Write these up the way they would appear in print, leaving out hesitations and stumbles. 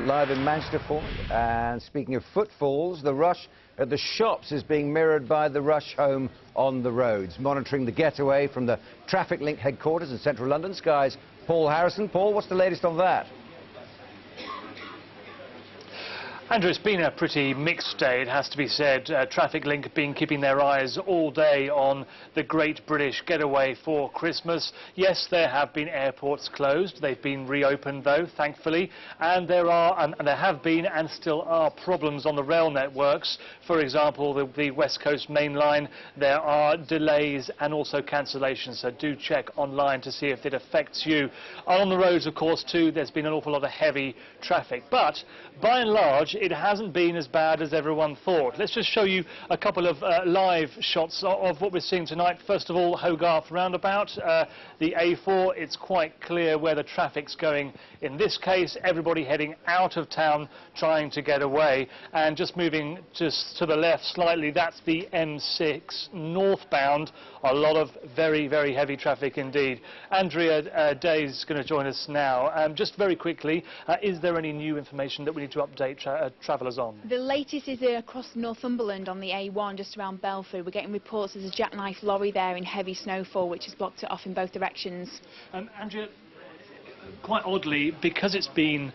Live in Manchester for me. And speaking of footfalls, the rush at the shops is being mirrored by the rush home on the roads. Monitoring the getaway from the trafficlink headquarters in central London, Sky's Paul Harrison. Paul, what's the latest on that? Andrea, it's been a pretty mixed day, it has to be said. Trafficlink have been keeping their eyes all day on the Great British Getaway for Christmas. Yes, there have been airports closed. They've been reopened, though, thankfully. And there have been and still are problems on the rail networks. For example, the West Coast Main Line, there are delays and also cancellations. So do check online to see if it affects you. On the roads, of course, too, there's been an awful lot of heavy traffic. But by and large, it hasn't been as bad as everyone thought. Let's just show you a couple of live shots of what we're seeing tonight. First of all, Hogarth roundabout, the A4, it's quite clear where the traffic's going. In this case, everybody heading out of town trying to get away. And just moving just to the left slightly, that's the M6 northbound. A lot of very, very heavy traffic indeed. Andrea Day's going to join us now. Just very quickly, is there any new information that we need to update travellers on? The latest is across Northumberland on the A1, just around Belford. We're getting reports there's a jackknife lorry there in heavy snowfall, which has blocked it off in both directions. Andrea, quite oddly, because it's been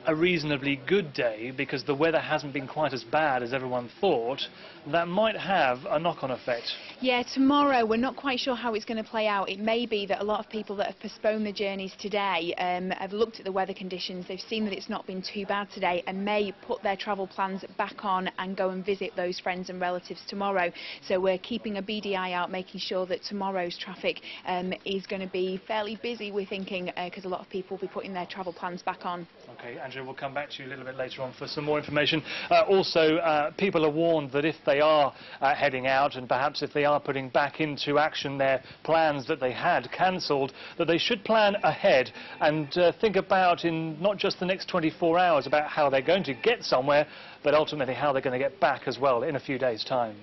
a reasonably good day, because the weather hasn't been quite as bad as everyone thought, that might have a knock-on effect. Yeah, tomorrow we're not quite sure how it's going to play out. It may be that a lot of people that have postponed their journeys today have looked at the weather conditions, they've seen that it's not been too bad today and may put their travel plans back on and go and visit those friends and relatives tomorrow. So we're keeping a beady eye out, making sure that tomorrow's traffic is going to be fairly busy, we're thinking, because a lot of people will be putting their travel plans back on. Okay, Andrea, we'll come back to you a little bit later on for some more information. Also, people are warned that if they are heading out and perhaps if they are putting back into action their plans that they had cancelled, that they should plan ahead and think about, in not just the next 24 hours, about how they're going to get somewhere, but ultimately how they're going to get back as well in a few days' time.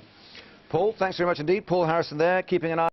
Paul, thanks very much indeed. Paul Harrison there, keeping an eye